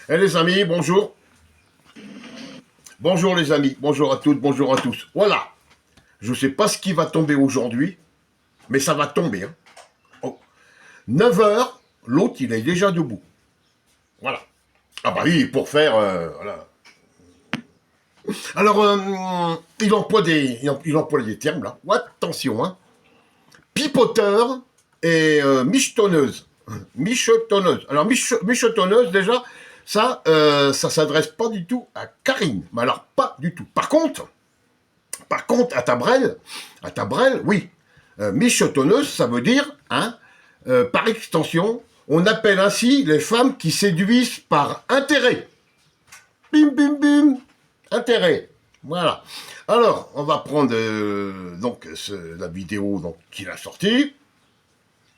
Eh les amis, bonjour. Bonjour les amis, bonjour à toutes, bonjour à tous. Voilà, je ne sais pas ce qui va tomber aujourd'hui, mais ça va tomber. Hein. Oh. 9 heures, l'autre il est déjà debout. Voilà. Ah bah oui, pour faire... voilà. Alors, il emploie des termes là. Attention, hein. Pipoteur et michetonneuse. Michetonneuse. Alors, michetonneuse, déjà, ça s'adresse pas du tout à Karine. Mais alors, pas du tout. Par contre, à Tabrel, oui. Michetonneuse, ça veut dire, hein, par extension, on appelle ainsi les femmes qui séduisent par intérêt. Bim, bim, bim. Intérêt. Voilà. Alors, on va prendre la vidéo qu'il a sortie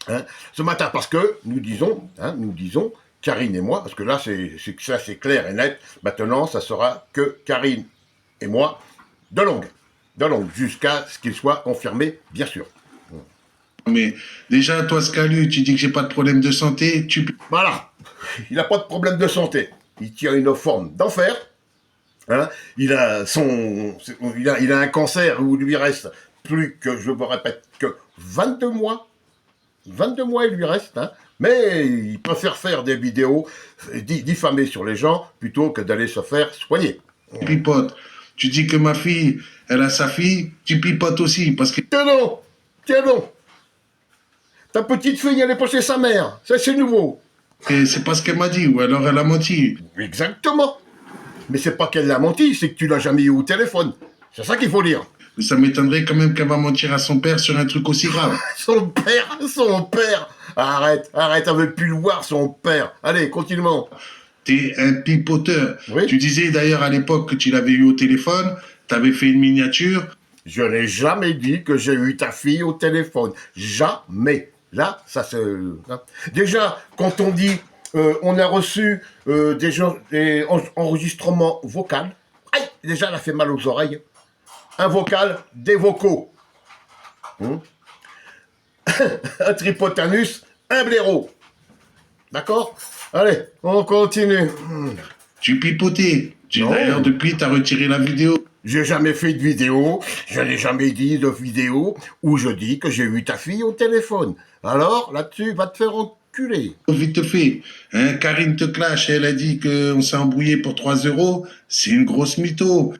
hein, ce matin, parce que nous disons, Karine et moi, parce que là, c'est clair et net. Maintenant, ça sera que Karine et moi, de longue, jusqu'à ce qu'il soit confirmé, bien sûr. Mais déjà, toi, Scalu, tu dis que j'ai pas de problème de santé, Voilà. Il n'a pas de problème de santé. Il tient une forme d'enfer. Hein, il a un cancer où il lui reste plus que, je me répète, que 22 mois. 22 mois il lui reste, hein, mais il préfère faire des vidéos diffamées sur les gens plutôt que d'aller se faire soigner. pipotes. Tu dis que ma fille, elle a sa fille, tu pipotes aussi, parce que Tiens donc. Ta petite fille, elle est pas chez sa mère. Ça, c'est nouveau. c'est pas ce qu'elle m'a dit, ou alors elle a menti. Exactement. Mais c'est pas qu'elle l'a menti, c'est que tu l'as jamais eu au téléphone. C'est ça qu'il faut dire. Mais ça m'étonnerait quand même qu'elle va mentir à son père sur un truc aussi grave. Son père. Arrête, elle veut plus le voir, son père. Allez, continuons. T'es un pipoteur. Oui. Tu disais d'ailleurs à l'époque que tu l'avais eu au téléphone, t'avais fait une miniature. Je n'ai jamais dit que j'ai eu ta fille au téléphone. Jamais. Là, ça se... Déjà, quand on dit on a reçu des enregistrements vocaux, aïe, déjà, elle a fait mal aux oreilles. Un vocal, des vocaux. Un tripotanus, un blaireau. D'accord? Allez, on continue. Tu pipotais. Non. D'ailleurs, depuis, t'as retiré la vidéo. J'ai jamais fait de vidéo, je n'ai jamais dit de vidéo où je dis que j'ai eu ta fille au téléphone. Alors, là-dessus, va te faire enculer. Vite fait. Hein, Karine te clash, elle a dit qu'on s'est embrouillé pour 3 euros. C'est une grosse mytho.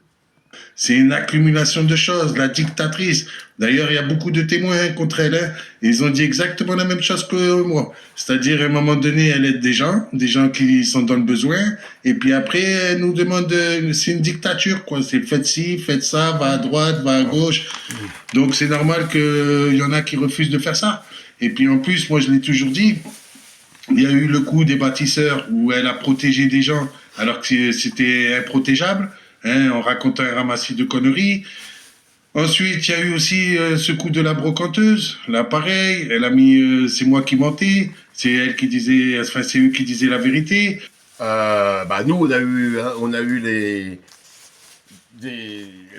C'est une accumulation de choses, la dictatrice. D'ailleurs, il y a beaucoup de témoins contre elle. Hein. Ils ont dit exactement la même chose que moi. C'est-à-dire, à un moment donné, elle aide des gens qui sont dans le besoin. Et puis après, elle nous demande, c'est une dictature, quoi. C'est faites ci, faites ça, va à droite, va à gauche. Donc, c'est normal qu'il y en a qui refusent de faire ça. Et puis, en plus, moi, je l'ai toujours dit, il y a eu le coup des bâtisseurs où elle a protégé des gens alors que c'était improtégeable. Hein, en racontant un ramassis de conneries. Ensuite, il y a eu aussi ce coup de la brocanteuse. Là, pareil, elle a mis c'est moi qui mentais, c'est elle qui disait, enfin, c'est eux qui disaient la vérité. Nous, on a eu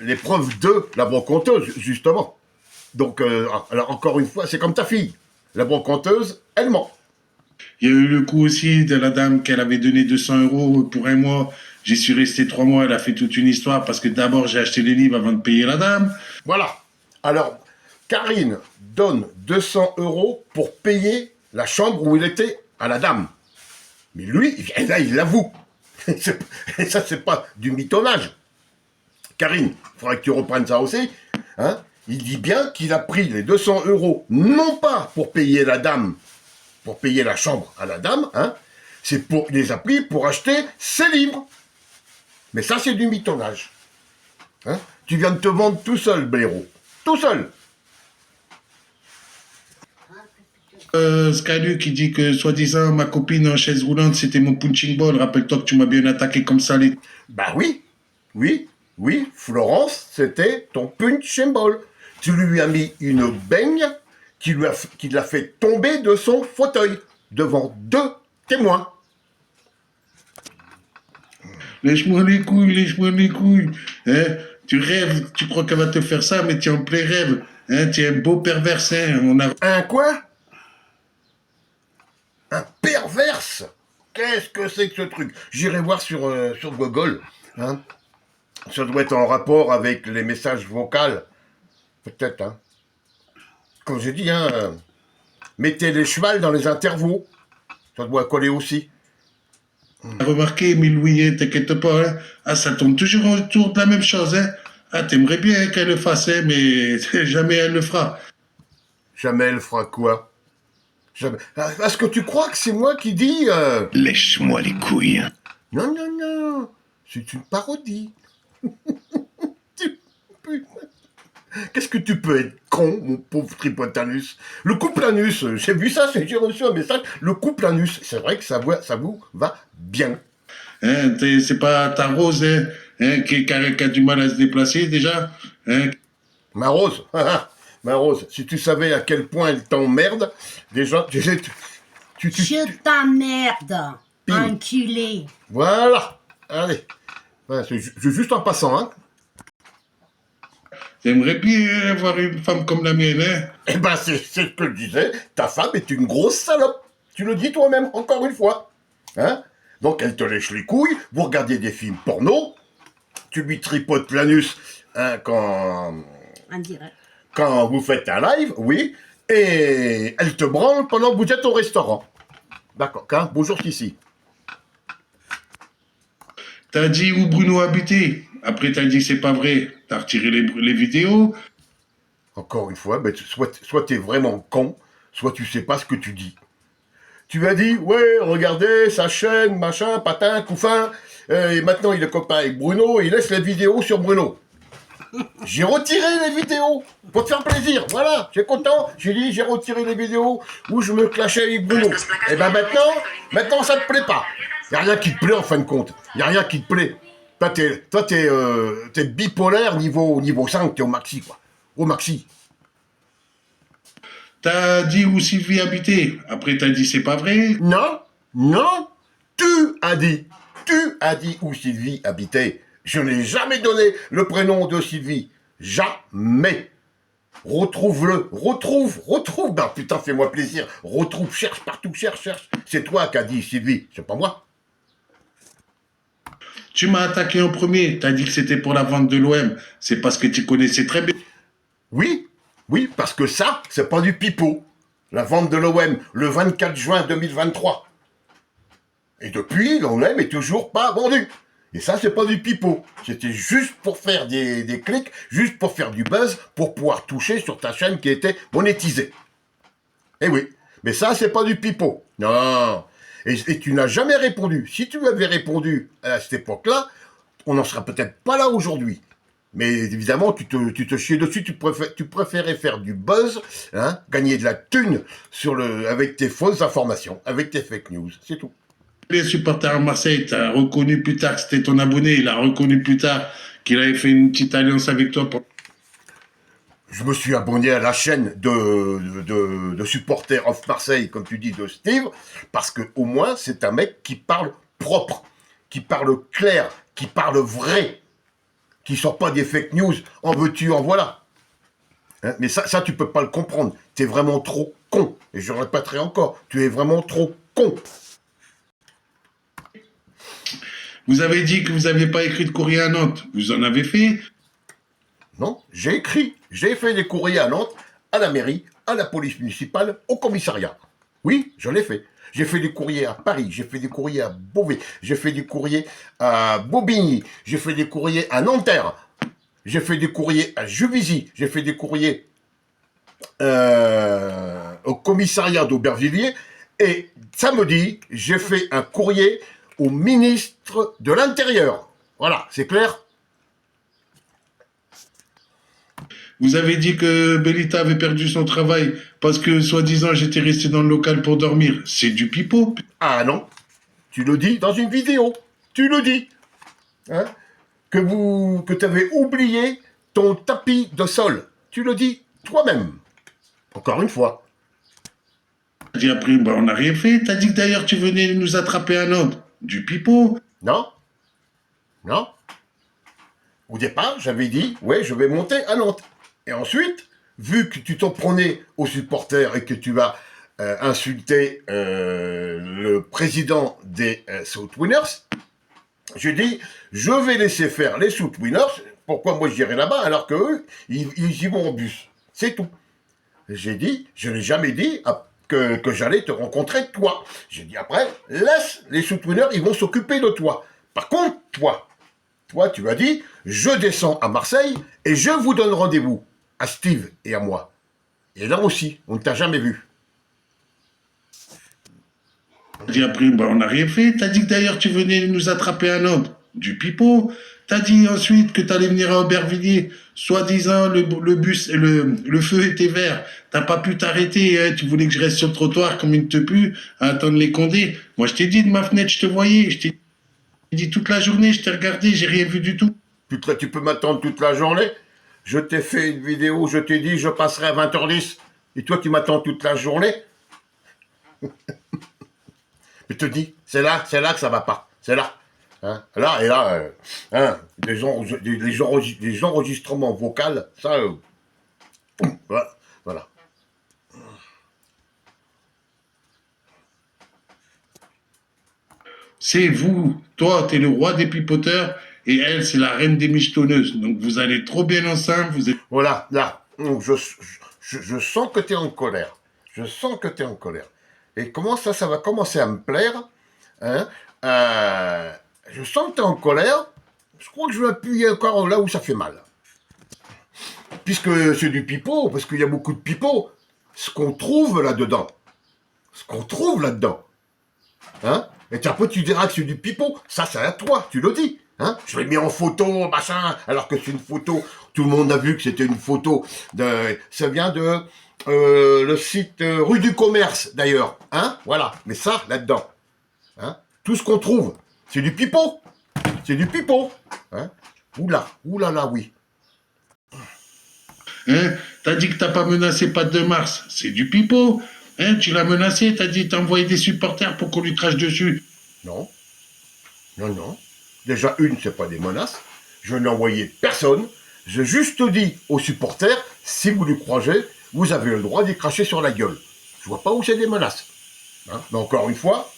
les preuves de la brocanteuse, justement. Donc, alors encore une fois, c'est comme ta fille. La brocanteuse, elle ment. Il y a eu le coup aussi de la dame qu'elle avait donné 200 euros pour un mois. J'y suis resté 3 mois, elle a fait toute une histoire parce que d'abord j'ai acheté les livres avant de payer la dame. Voilà. Alors, Karine donne 200 euros pour payer la chambre où il était à la dame. Mais lui, là, il l'avoue. Et ça, c'est pas du mitonnage. Karine, il faudrait que tu reprennes ça aussi. Hein, il dit bien qu'il a pris les 200 euros, non pas pour payer la dame, pour payer la chambre à la dame, hein, il les a pris pour acheter ses livres. Mais ça, c'est du mitonnage. Hein, tu viens de te vendre tout seul, blaireau. Tout seul. Skylu qui dit que soi-disant ma copine en chaise roulante c'était mon punching ball. Rappelle-toi que tu m'as bien attaqué comme ça. Bah oui, Florence, c'était ton punching ball. Tu lui as mis une baigne qui l'a fait tomber de son fauteuil devant 2 témoins. Lèche-moi les couilles, lèche-moi les couilles. Hein? Tu rêves, tu crois qu'elle va te faire ça, mais tu es en plein rêve. Hein? Tu es un beau perverse. Hein? Un quoi? Un perverse? qu'est-ce que c'est que ce truc? J'irai voir sur Google. Hein. Ça doit être en rapport avec les messages vocaux. Peut-être. Hein. Comme j'ai dit, hein, mettez les chevals dans les intervaux. Ça doit coller aussi. Remarqué, Louis, t'inquiète pas, hein. Ah, ça tourne toujours autour de la même chose, hein. Ah, t'aimerais bien qu'elle le fasse, hein, mais jamais elle le fera. Jamais elle fera quoi? Jamais. Est-ce que tu crois que c'est moi qui dis Lèche-moi les couilles. Non, non, non. C'est une parodie. Qu'est-ce que tu peux être con, mon pauvre Tripotanus? Le couple anus, j'ai vu ça, j'ai reçu un message. Le couple anus, c'est vrai que ça vous va bien. Hein, c'est pas ta Rose, hein, qui a du mal à se déplacer déjà, hein. Ma Rose, ma Rose, si tu savais à quel point elle t'emmerde, déjà, Je t'emmerde, Pim. enculé. Voilà, allez. Ouais, c'est juste en passant, hein. T'aimerais bien avoir une femme comme la mienne, hein. Eh ben, c'est ce que je disais, ta femme est une grosse salope. Tu le dis toi-même, encore une fois. Hein? Donc, elle te lèche les couilles, vous regardez des films porno, tu lui tripotes l'anus hein, En direct. quand vous faites un live, oui, et elle te branle pendant que vous êtes au restaurant. D'accord, hein? Bonjour, ici. T'as dit où Bruno habitait. Après, t'as dit c'est pas vrai. T'as retiré les vidéos. Encore une fois, ben, soit t'es vraiment con, soit tu sais pas ce que tu dis. Tu as dit, ouais, regardez, sa chaîne, machin, patin, couffin, et maintenant il est copain avec Bruno, et il laisse les vidéos sur Bruno. J'ai retiré les vidéos, pour te faire plaisir, voilà, j'ai content, j'ai dit, j'ai retiré les vidéos où je me clashais avec Bruno. Et ben maintenant ça te plaît pas. Y a rien qui te plaît en fin de compte, y a rien qui te plaît. Toi t'es bipolaire niveau 5, t'es au maxi quoi, au maxi. T'as dit où Sylvie habitait. Après, t'as dit c'est pas vrai. Non, non, tu as dit où Sylvie habitait. Je n'ai jamais donné le prénom de Sylvie. Jamais. Retrouve-le, retrouve. Ben putain, fais-moi plaisir. Retrouve, cherche partout, cherche. C'est toi qui as dit Sylvie, c'est pas moi. Tu m'as attaqué en premier. T'as dit que c'était pour la vente de l'OM. C'est parce que tu connaissais très bien. Oui, parce que ça, c'est pas du pipeau. La vente de l'OM, le 24 juin 2023. Et depuis, l'OM est toujours pas vendu. Et ça, c'est pas du pipeau. C'était juste pour faire des clics, juste pour faire du buzz, pour pouvoir toucher sur ta chaîne qui était monétisée. Eh oui, mais ça, c'est pas du pipeau. Non. Et tu n'as jamais répondu. Si tu avais répondu à cette époque-là, on n'en serait peut-être pas là aujourd'hui. Mais évidemment, tu te chiais dessus, tu préférais faire du buzz, hein, gagner de la thune avec tes fausses informations, avec tes fake news, c'est tout. Les supporters à Marseille, t'as reconnu plus tard que c'était ton abonné. Il a reconnu plus tard qu'il avait fait une petite alliance avec toi pour... Je me suis abonné à la chaîne de supporters of Marseille, comme tu dis, de Steve, parce que au moins, c'est un mec qui parle propre, qui parle clair, qui parle vrai, qui sort pas des fake news, en veux-tu, en voilà. Hein, mais ça, tu peux pas le comprendre. T'es vraiment trop con. Et je répéterai encore, tu es vraiment trop con. Vous avez dit que vous n'aviez pas écrit de courrier à Nantes. Vous en avez fait? Non, j'ai fait des courriers à Nantes, à la mairie, à la police municipale, au commissariat. Oui, je l'ai fait. J'ai fait des courriers à Paris, j'ai fait des courriers à Beauvais, j'ai fait des courriers à Bobigny, j'ai fait des courriers à Nanterre, j'ai fait des courriers à Juvisy, j'ai fait des courriers au commissariat d'Aubervilliers, et samedi, j'ai fait un courrier au ministre de l'Intérieur. Voilà, c'est clair? Vous avez dit que Bellita avait perdu son travail parce que, soi-disant, j'étais resté dans le local pour dormir. C'est du pipeau. Ah non, tu le dis dans une vidéo, tu le dis. Hein, que tu avais oublié ton tapis de sol. Tu le dis toi-même. Encore une fois. T'as dit après, bah, on n'a rien fait. T'as dit que d'ailleurs tu venais nous attraper à Nantes. Du pipeau. Non? Non? Au départ, j'avais dit, ouais, je vais monter à Nantes. Et ensuite, vu que tu t'en prenais aux supporters et que tu as insulté le président des South Winners. J'ai dit, je vais laisser faire les South Winners. Pourquoi moi j'irai là-bas alors qu'eux, ils y vont en bus. C'est tout. J'ai dit, je n'ai jamais dit que j'allais te rencontrer toi. J'ai dit après, laisse les South Winners, ils vont s'occuper de toi. Par contre, toi, tu as dit, je descends à Marseille et je vous donne rendez-vous à Steve et à moi. Et là aussi, on ne t'a jamais vu. J'ai appris, on n'a rien fait. T'as dit que d'ailleurs tu venais nous attraper un autre, du pipeau. T'as dit ensuite que t'allais venir à Aubervilliers. Soi-disant, le bus, le feu était vert. T'as pas pu t'arrêter, hein. Tu voulais que je reste sur le trottoir comme une tepu à attendre les condés. Moi, je t'ai dit de ma fenêtre, je te voyais. Je t'ai dit toute la journée, je t'ai regardé, j'ai rien vu du tout. Tu peux m'attendre toute la journée. Je t'ai fait une vidéo, je t'ai dit, je passerai à 20h10. Et toi, tu m'attends toute la journée. Je te dis, c'est là que ça va pas. C'est là. Hein, là et là, les enregistrements vocaux, ça, voilà. C'est vous. Toi, t'es le roi des pipoteurs et elle, c'est la reine des michetonneuses. Donc, vous allez trop bien ensemble. Vous êtes... Voilà, là. Donc, je sens que tu es en colère. Je sens que tu es en colère. Et comment ça va commencer à me plaire, hein, je sens que tu es en colère. Je crois que je vais appuyer encore là où ça fait mal. Puisque c'est du pipeau, parce qu'il y a beaucoup de pipeau. Ce qu'on trouve là-dedans. Hein, et après tu diras que c'est du pipeau. Ça, c'est à toi, tu le dis. Hein, je l'ai mis en photo, machin, alors que c'est une photo. Tout le monde a vu que c'était une photo. Ça vient de le site rue du Commerce, d'ailleurs. Hein, voilà. Mais ça, là-dedans. Hein, tout ce qu'on trouve, c'est du pipeau. C'est du pipeau. Hein, oulala, oui. Hein, t'as dit que t'as pas menacé Pat de Mars. C'est du pipeau. Hein, tu l'as menacé, t'as dit t'as envoyé des supporters pour qu'on lui crache dessus. Non. Déjà, c'est pas des menaces. Je n'ai envoyé personne. J'ai juste dit aux supporters, si vous lui croisez, vous avez le droit d'y cracher sur la gueule. Je vois pas où c'est des menaces. Hein, mais encore une fois,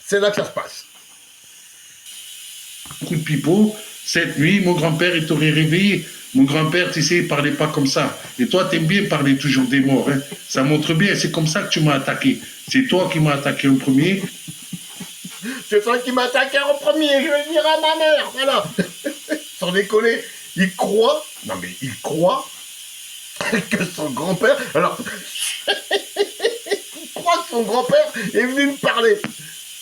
c'est là que ça se passe. Coup de pipeau. Cette nuit, mon grand-père, il t'aurait réveillé. Mon grand-père, tu sais, il parlait pas comme ça. Et toi, t'aimes bien parler toujours des morts. Hein. Ça montre bien, c'est comme ça que tu m'as attaqué. C'est toi qui m'as attaqué en premier. C'est toi qui m'as attaqué en premier, je vais le dire à ma mère, voilà. Sans déconner, il croit que son grand-père, alors, il croit que son grand-père est venu me parler.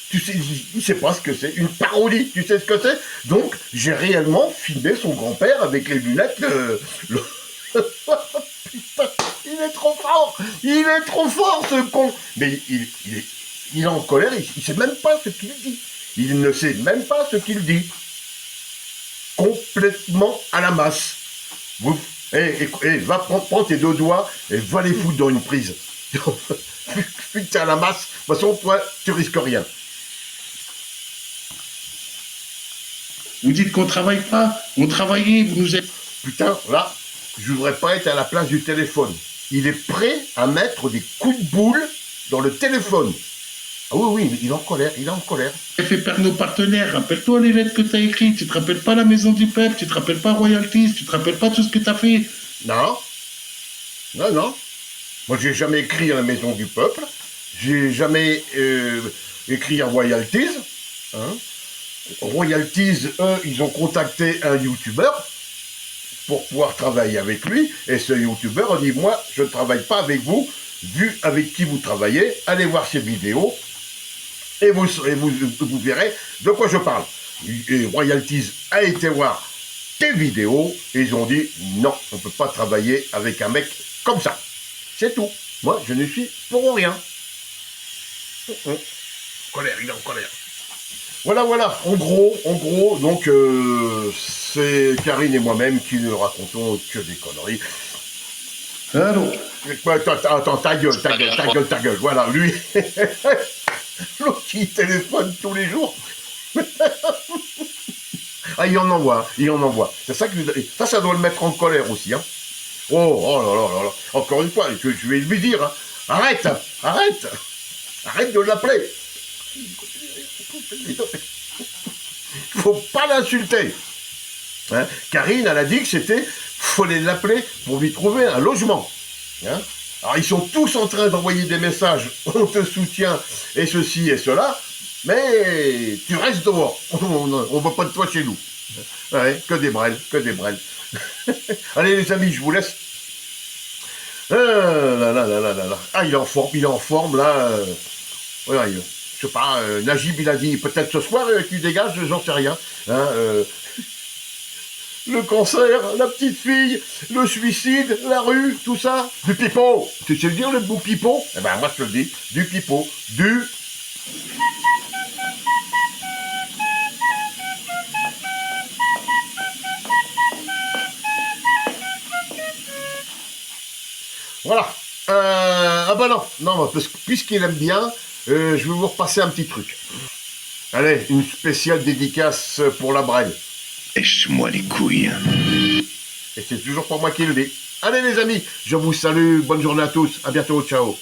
Tu sais, il sait pas ce que c'est, une parodie, tu sais ce que c'est. Donc, j'ai réellement filmé son grand-père avec les lunettes, Putain, il est trop fort ce con. Mais il est en colère, il sait même pas ce qu'il dit. Il ne sait même pas ce qu'il dit. Complètement à la masse. Va prends tes deux doigts et va les foutre dans une prise. Putain, à la masse. De toute façon, toi, tu risques rien. Vous dites qu'on travaille pas. On travaillait, vous nous êtes... Putain, là, je voudrais pas être à la place du téléphone. Il est prêt à mettre des coups de boule dans le téléphone. Ah oui, il est en colère. Tu fait perdre nos partenaires. Rappelle-toi les lettres que tu as écrites. Tu te rappelles pas la Maison du Peuple. Tu te rappelles pas Royalties. Tu te rappelles pas tout ce que tu as fait. Non. Moi, j'ai jamais écrit à la Maison du Peuple. J'ai jamais écrit à Royalties. Hein. Royalties, eux, ils ont contacté un youtubeur pour pouvoir travailler avec lui. Et ce youtubeur a dit, moi, je ne travaille pas avec vous. Vu avec qui vous travaillez, allez voir ces vidéos. Et vous verrez de quoi je parle. Et Royalties a été voir tes vidéos et ils ont dit non, on ne peut pas travailler avec un mec comme ça. C'est tout. Moi, je ne suis pour rien. Colère, il est en colère. Voilà. En gros, donc c'est Karine et moi-même qui ne racontons que des conneries. Allô. Attends, ta gueule. Voilà, lui. L'autre qui téléphone tous les jours. Ah, il en envoie. C'est ça ça doit le mettre en colère aussi. Hein. Oh là là. Encore une fois, je vais lui dire, hein. Arrête. Arrête de l'appeler. Faut pas l'insulter. Hein, Karine, elle a dit que c'était, fallait l'appeler pour lui trouver un logement. Hein. Alors ils sont tous en train d'envoyer des messages, on te soutient, et ceci et cela, mais tu restes dehors, on ne veut pas de toi chez nous. Ouais, que des brels, que des brels. Allez les amis, je vous laisse. Ah, il est en forme là. Ouais, je sais pas, Najib il a dit peut-être ce soir tu dégages, j'en sais rien. Hein, le cancer, la petite fille, le suicide, la rue, tout ça, du pipeau. Tu sais le dire le mot pipeau? Eh ben moi je te le dis, du pipeau, du... Voilà. Ah bah non, parce que puisqu'il aime bien, je vais vous repasser un petit truc. Allez, une spéciale dédicace pour la Brenne. Lèche-moi les couilles. Et c'est toujours pas moi qui le dis. Allez les amis, je vous salue, bonne journée à tous, à bientôt, ciao.